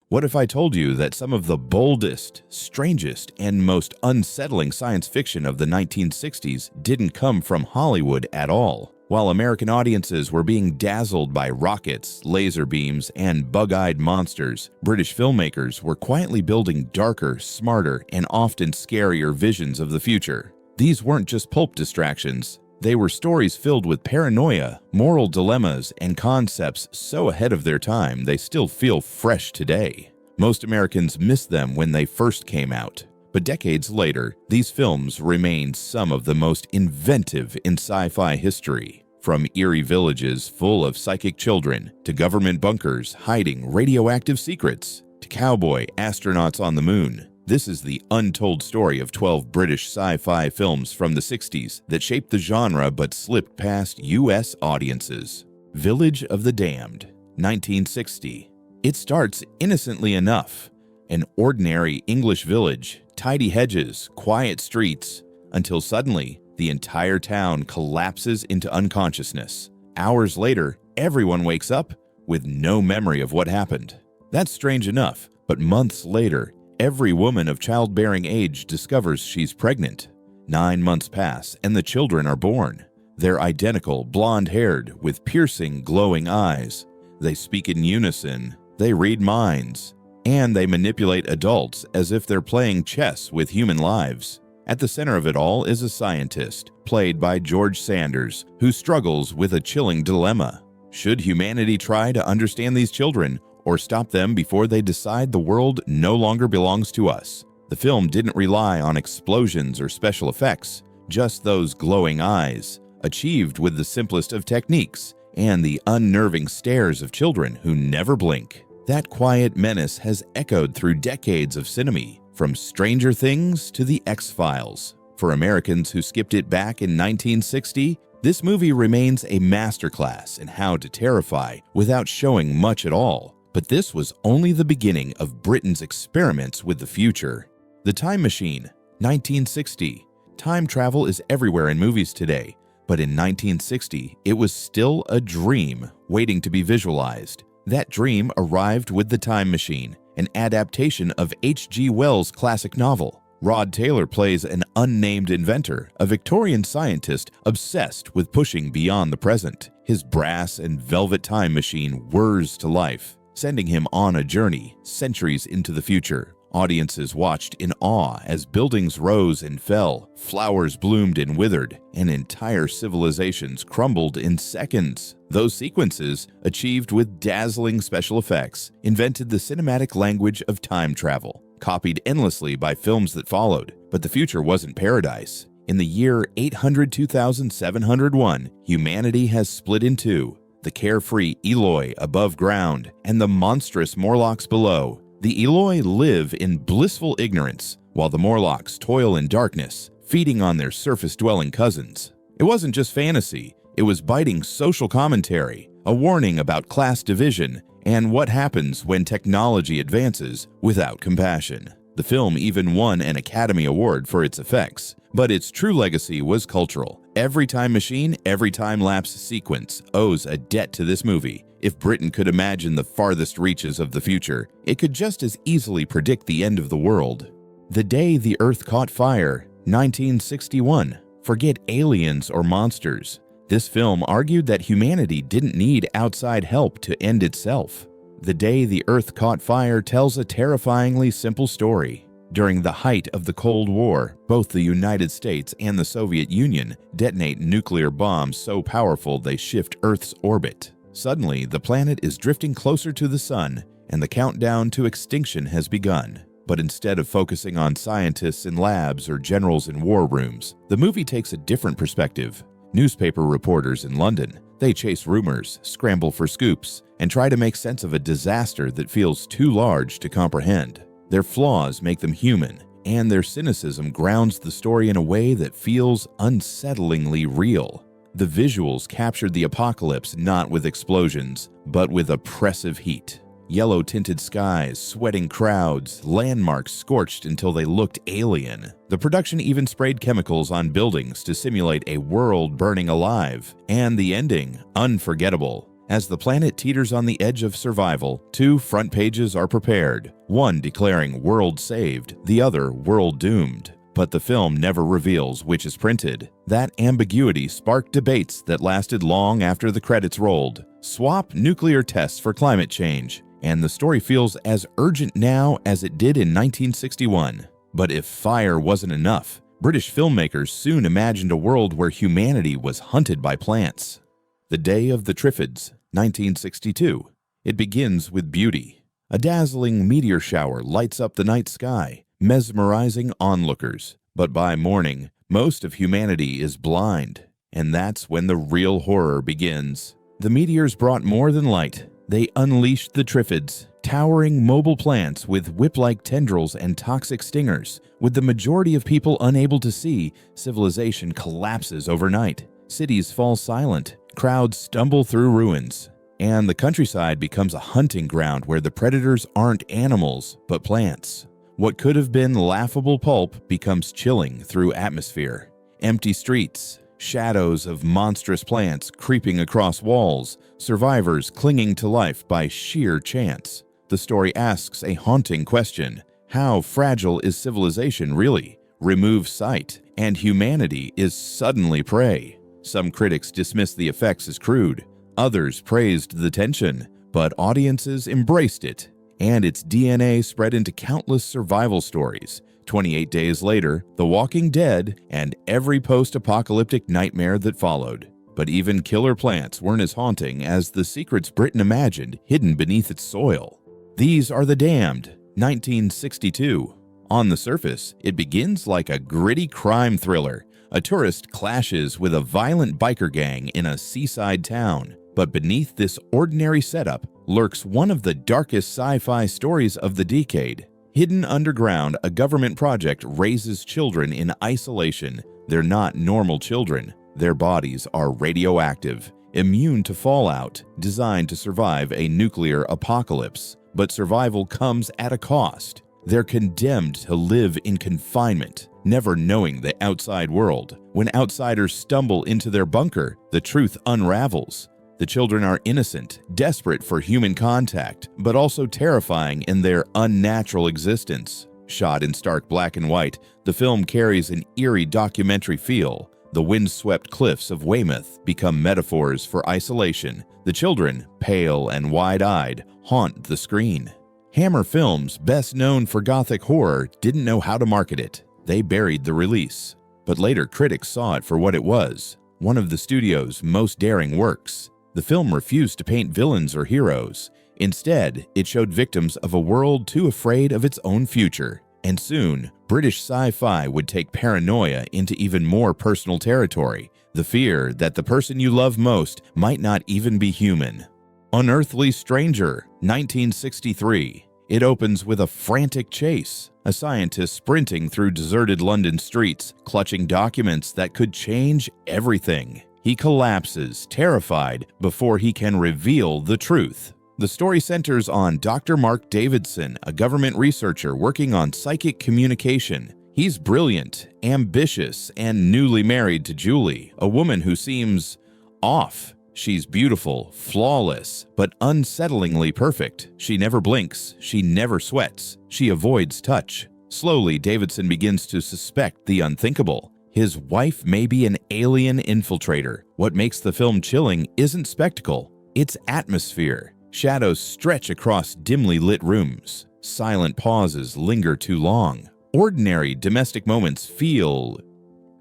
What if I told you that some of the boldest, strangest, and most unsettling science fiction of the 1960s didn't come from Hollywood at all? While American audiences were being dazzled by rockets, laser beams, and bug-eyed monsters, British filmmakers were quietly building darker, smarter, and often scarier visions of the future. These weren't just pulp distractions. They were stories filled with paranoia, moral dilemmas, and concepts so ahead of their time they still feel fresh today. Most Americans missed them when they first came out, but decades later, these films remain some of the most inventive in sci-fi history. From eerie villages full of psychic children, to government bunkers hiding radioactive secrets, to cowboy astronauts on the moon. This is the untold story of 12 British sci-fi films from the 60s that shaped the genre but slipped past U.S. audiences. Village of the Damned, 1960. It starts innocently enough. An ordinary English village, tidy hedges, quiet streets, until suddenly the entire town collapses into unconsciousness. Hours later, everyone wakes up with no memory of what happened. That's strange enough, but months later, every woman of childbearing age discovers she's pregnant. 9 months pass and the children are born. They're identical, blonde-haired, with piercing, glowing eyes. They speak in unison, they read minds, and they manipulate adults as if they're playing chess with human lives. At the center of it all is a scientist, played by George Sanders, who struggles with a chilling dilemma. Should humanity try to understand these children, or stop them before they decide the world no longer belongs to us? The film didn't rely on explosions or special effects, just those glowing eyes, achieved with the simplest of techniques, and the unnerving stares of children who never blink. That quiet menace has echoed through decades of cinema, from Stranger Things to The X-Files. For Americans who skipped it back in 1960, this movie remains a masterclass in how to terrify without showing much at all. But this was only the beginning of Britain's experiments with the future. The Time Machine, 1960. Time travel is everywhere in movies today, but in 1960, it was still a dream waiting to be visualized. That dream arrived with The Time Machine, an adaptation of H.G. Wells' classic novel. Rod Taylor plays an unnamed inventor, a Victorian scientist obsessed with pushing beyond the present. His brass and velvet time machine whirs to life, sending him on a journey centuries into the future. Audiences watched in awe as buildings rose and fell, flowers bloomed and withered, and entire civilizations crumbled in seconds. Those sequences, achieved with dazzling special effects, invented the cinematic language of time travel, copied endlessly by films that followed. But the future wasn't paradise. In the year 802,701, humanity has split in two. The carefree Eloi above ground, and the monstrous Morlocks below. The Eloi live in blissful ignorance, while the Morlocks toil in darkness, feeding on their surface-dwelling cousins. It wasn't just fantasy, it was biting social commentary, a warning about class division, and what happens when technology advances without compassion. The film even won an Academy Award for its effects, but its true legacy was cultural. Every time machine, every time-lapse sequence owes a debt to this movie. If Britain could imagine the farthest reaches of the future, it could just as easily predict the end of the world. The Day the Earth Caught Fire, 1961. Forget aliens or monsters. This film argued that humanity didn't need outside help to end itself. The Day the Earth Caught Fire tells a terrifyingly simple story. During the height of the Cold War, both the United States and the Soviet Union detonate nuclear bombs so powerful they shift Earth's orbit. Suddenly, the planet is drifting closer to the sun, and the countdown to extinction has begun. But instead of focusing on scientists in labs or generals in war rooms, the movie takes a different perspective. Newspaper reporters in London, they chase rumors, scramble for scoops, and try to make sense of a disaster that feels too large to comprehend. Their flaws make them human, and their cynicism grounds the story in a way that feels unsettlingly real. The visuals captured the apocalypse not with explosions, but with oppressive heat. Yellow-tinted skies, sweating crowds, landmarks scorched until they looked alien. The production even sprayed chemicals on buildings to simulate a world burning alive. And the ending, unforgettable. As the planet teeters on the edge of survival, two front pages are prepared, one declaring world saved, the other world doomed. But the film never reveals which is printed. That ambiguity sparked debates that lasted long after the credits rolled. Swap nuclear tests for climate change, and the story feels as urgent now as it did in 1961. But if fire wasn't enough, British filmmakers soon imagined a world where humanity was hunted by plants. The Day of the Triffids, 1962. It begins with beauty. A dazzling meteor shower lights up the night sky, mesmerizing onlookers. But by morning, most of humanity is blind, and that's when the real horror begins. The meteors brought more than light. They unleashed the Triffids, towering mobile plants with whip-like tendrils and toxic stingers. With the majority of people unable to see, civilization collapses overnight. Cities fall silent, crowds stumble through ruins, and the countryside becomes a hunting ground where the predators aren't animals, but plants. What could have been laughable pulp becomes chilling through atmosphere. Empty streets, shadows of monstrous plants creeping across walls, survivors clinging to life by sheer chance. The story asks a haunting question. How fragile is civilization really? Remove sight, and humanity is suddenly prey. Some critics dismissed the effects as crude. Others praised the tension, but audiences embraced it, and its DNA spread into countless survival stories. 28 days later, The Walking Dead, and every post-apocalyptic nightmare that followed. But even killer plants weren't as haunting as the secrets Britain imagined hidden beneath its soil. These Are the Damned, 1962. On the surface, it begins like a gritty crime thriller. A tourist clashes with a violent biker gang in a seaside town. But beneath this ordinary setup lurks one of the darkest sci-fi stories of the decade. Hidden underground, a government project raises children in isolation. They're not normal children. Their bodies are radioactive, immune to fallout, designed to survive a nuclear apocalypse. But survival comes at a cost. They're condemned to live in confinement, never knowing the outside world. When outsiders stumble into their bunker, the truth unravels. The children are innocent, desperate for human contact, but also terrifying in their unnatural existence. Shot in stark black and white, the film carries an eerie documentary feel. The windswept cliffs of Weymouth become metaphors for isolation. The children, pale and wide-eyed, haunt the screen. Hammer Films, best known for gothic horror, didn't know how to market it. They buried the release. But later critics saw it for what it was, one of the studio's most daring works. The film refused to paint villains or heroes. Instead, it showed victims of a world too afraid of its own future. And soon, British sci-fi would take paranoia into even more personal territory, the fear that the person you love most might not even be human. Unearthly Stranger, 1963. It opens with a frantic chase, a scientist sprinting through deserted London streets, clutching documents that could change everything. He collapses, terrified, before he can reveal the truth. The story centers on Dr. Mark Davidson, a government researcher working on psychic communication. He's brilliant, ambitious, and newly married to Julie, a woman who seems off. She's beautiful, flawless, but unsettlingly perfect. She never blinks, she never sweats, she avoids touch. Slowly, Davidson begins to suspect the unthinkable. His wife may be an alien infiltrator. What makes the film chilling isn't spectacle, it's atmosphere. Shadows stretch across dimly lit rooms. Silent pauses linger too long. Ordinary domestic moments feel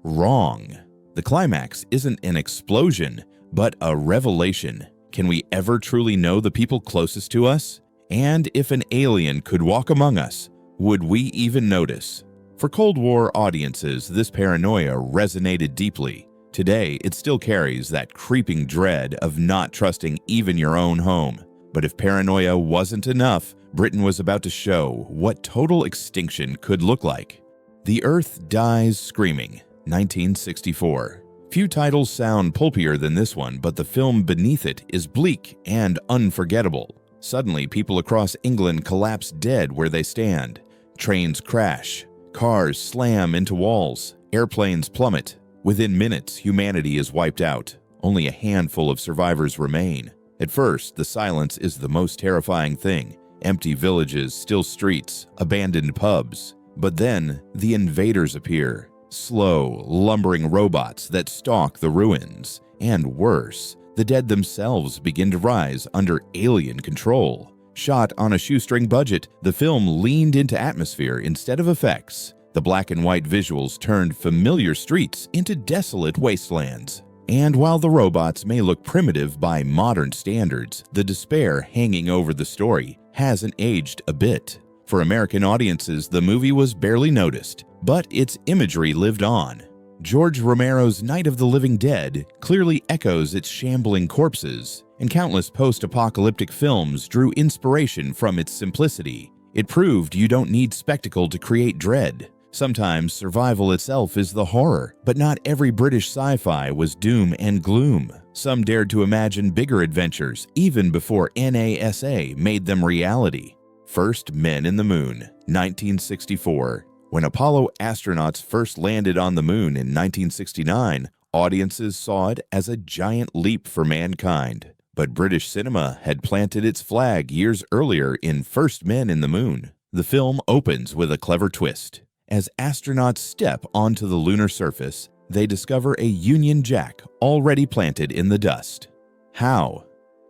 wrong. The climax isn't an explosion, but a revelation. Can we ever truly know the people closest to us? And if an alien could walk among us, would we even notice? For Cold War audiences, this paranoia resonated deeply. Today, it still carries that creeping dread of not trusting even your own home. But if paranoia wasn't enough, Britain was about to show what total extinction could look like. The Earth Dies Screaming, 1964. Few titles sound pulpier than this one, but the film beneath it is bleak and unforgettable. Suddenly, people across England collapse dead where they stand. Trains crash. Cars slam into walls. Airplanes plummet. Within minutes, humanity is wiped out. Only a handful of survivors remain. At first, the silence is the most terrifying thing. Empty villages, still streets, abandoned pubs. But then, the invaders appear. Slow, lumbering robots that stalk the ruins. And worse, the dead themselves begin to rise under alien control. Shot on a shoestring budget, the film leaned into atmosphere instead of effects. The black and white visuals turned familiar streets into desolate wastelands. And while the robots may look primitive by modern standards, the despair hanging over the story hasn't aged a bit. For American audiences, the movie was barely noticed, but its imagery lived on. George Romero's Night of the Living Dead clearly echoes its shambling corpses, and countless post-apocalyptic films drew inspiration from its simplicity. It proved you don't need spectacle to create dread. Sometimes survival itself is the horror, but not every British sci-fi was doom and gloom. Some dared to imagine bigger adventures, even before NASA made them reality. First Men in the Moon, 1964. When Apollo astronauts first landed on the moon in 1969, audiences saw it as a giant leap for mankind. But British cinema had planted its flag years earlier in First Men in the Moon. The film opens with a clever twist. As astronauts step onto the lunar surface, they discover a Union Jack already planted in the dust. How?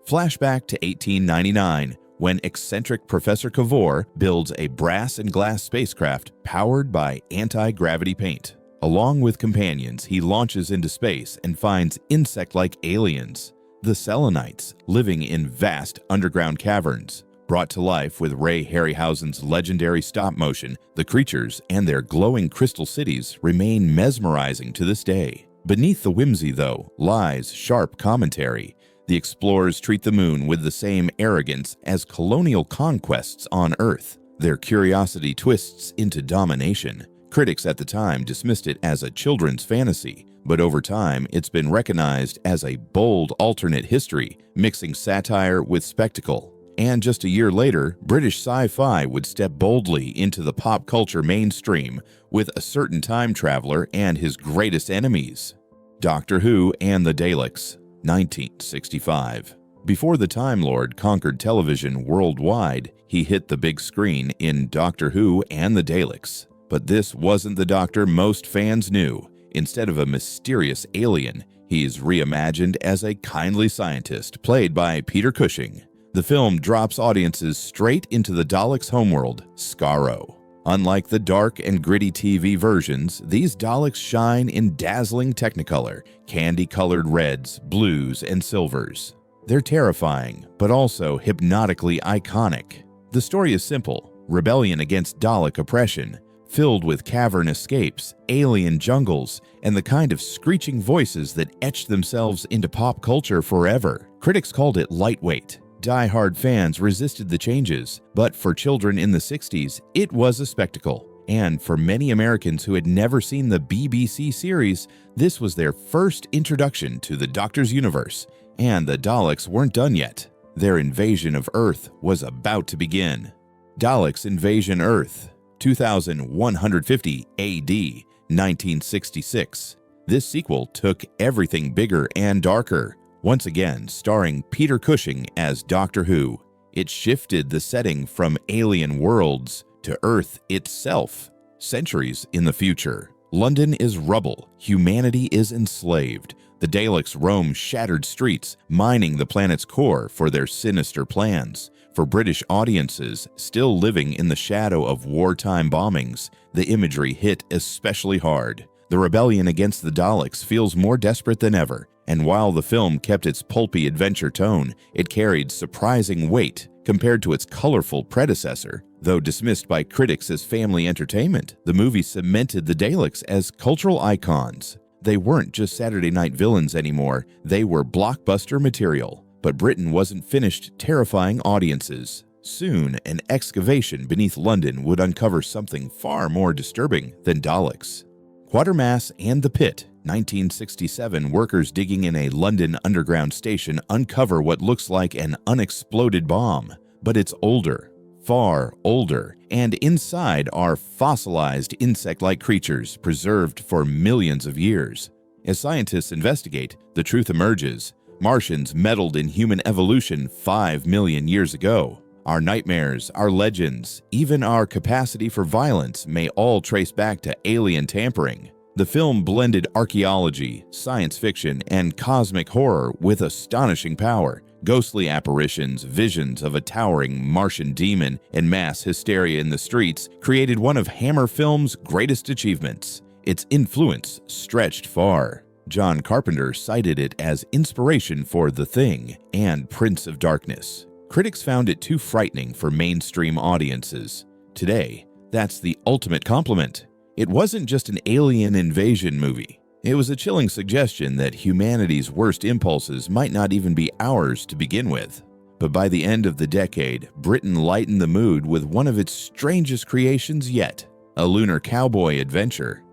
Flashback to 1899, when eccentric Professor Cavor builds a brass and glass spacecraft powered by anti-gravity paint. Along with companions, he launches into space and finds insect-like aliens, the Selenites, living in vast underground caverns. Brought to life with Ray Harryhausen's legendary stop-motion, the creatures and their glowing crystal cities remain mesmerizing to this day. Beneath the whimsy, though, lies sharp commentary. The explorers treat the moon with the same arrogance as colonial conquests on Earth. Their curiosity twists into domination. Critics at the time dismissed it as a children's fantasy, but over time it's been recognized as a bold alternate history, mixing satire with spectacle. And just a year later, British sci-fi would step boldly into the pop culture mainstream with A Certain Time Traveler and His Greatest Enemies. Doctor Who and the Daleks, 1965. Before the Time Lord conquered television worldwide, he hit the big screen in Doctor Who and the Daleks. But this wasn't the Doctor most fans knew. Instead of a mysterious alien, he's reimagined as a kindly scientist played by Peter Cushing. The film drops audiences straight into the Daleks' homeworld, Skaro. Unlike the dark and gritty TV versions, these Daleks shine in dazzling technicolor, candy-colored reds, blues, and silvers. They're terrifying, but also hypnotically iconic. The story is simple: rebellion against Dalek oppression, filled with cavern escapes, alien jungles, and the kind of screeching voices that etch themselves into pop culture forever. Critics called it lightweight. Die-hard fans resisted the changes, but for children in the 60s, it was a spectacle. And for many Americans who had never seen the BBC series, this was their first introduction to the Doctor's universe. And the Daleks weren't done yet. Their invasion of Earth was about to begin. Daleks Invasion Earth, 2150 AD, 1966. This sequel took everything bigger and darker. Once again, starring Peter Cushing as Doctor Who, it shifted the setting from alien worlds to Earth itself. Centuries in the future, London is rubble, humanity is enslaved. The Daleks roam shattered streets, mining the planet's core for their sinister plans. For British audiences still living in the shadow of wartime bombings, the imagery hit especially hard. The rebellion against the Daleks feels more desperate than ever. And while the film kept its pulpy adventure tone, it carried surprising weight compared to its colorful predecessor. Though dismissed by critics as family entertainment, the movie cemented the Daleks as cultural icons. They weren't just Saturday night villains anymore, they were blockbuster material. But Britain wasn't finished terrifying audiences. Soon, an excavation beneath London would uncover something far more disturbing than Daleks. Quatermass and the Pit, 1967. Workers digging in a London underground station uncover what looks like an unexploded bomb. But it's older, far older, and inside are fossilized insect-like creatures preserved for millions of years. As scientists investigate, the truth emerges. Martians meddled in human evolution 5 million years ago. Our nightmares, our legends, even our capacity for violence may all trace back to alien tampering. The film blended archaeology, science fiction, and cosmic horror with astonishing power. Ghostly apparitions, visions of a towering Martian demon, and mass hysteria in the streets created one of Hammer Film's greatest achievements. Its influence stretched far. John Carpenter cited it as inspiration for The Thing and Prince of Darkness. Critics found it too frightening for mainstream audiences. Today, that's the ultimate compliment. It wasn't just an alien invasion movie. It was a chilling suggestion that humanity's worst impulses might not even be ours to begin with. But by the end of the decade, Britain lightened the mood with one of its strangest creations yet, a lunar cowboy adventure.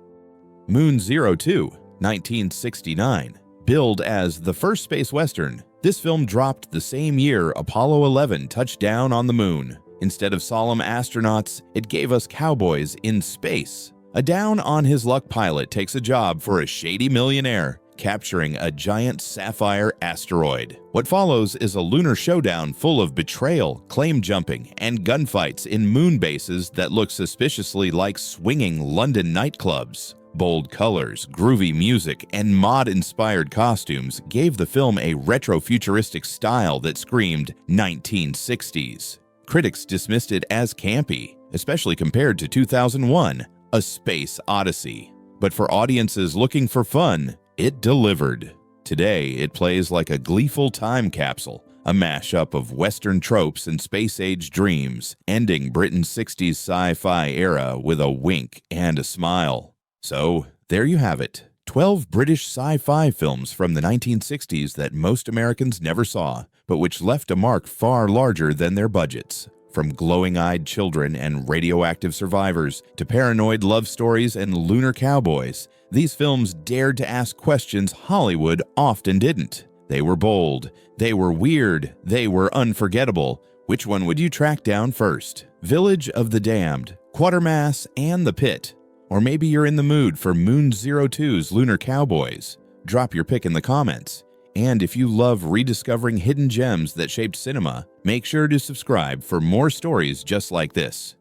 Moon 02, 1969. Billed as the first space western, this film dropped the same year Apollo 11 touched down on the moon. Instead of solemn astronauts, it gave us cowboys in space. A down-on-his-luck pilot takes a job for a shady millionaire, capturing a giant sapphire asteroid. What follows is a lunar showdown full of betrayal, claim-jumping, and gunfights in moon bases that look suspiciously like swinging London nightclubs. Bold colors, groovy music, and mod-inspired costumes gave the film a retro-futuristic style that screamed 1960s. Critics dismissed it as campy, especially compared to 2001, A Space Odyssey. But for audiences looking for fun, it delivered. Today, it plays like a gleeful time capsule, a mashup of Western tropes and space-age dreams, ending Britain's 60s sci-fi era with a wink and a smile. So, there you have it. 12 British sci-fi films from the 1960s that most Americans never saw, but which left a mark far larger than their budgets. From glowing-eyed children and radioactive survivors to paranoid love stories and lunar cowboys, these films dared to ask questions Hollywood often didn't. They were bold, they were weird, they were unforgettable. Which one would you track down first? Village of the Damned, Quatermass, and The Pit? Or maybe you're in the mood for Moon 02's Lunar Cowboys? Drop your pick in the comments. And if you love rediscovering hidden gems that shaped cinema, make sure to subscribe for more stories just like this.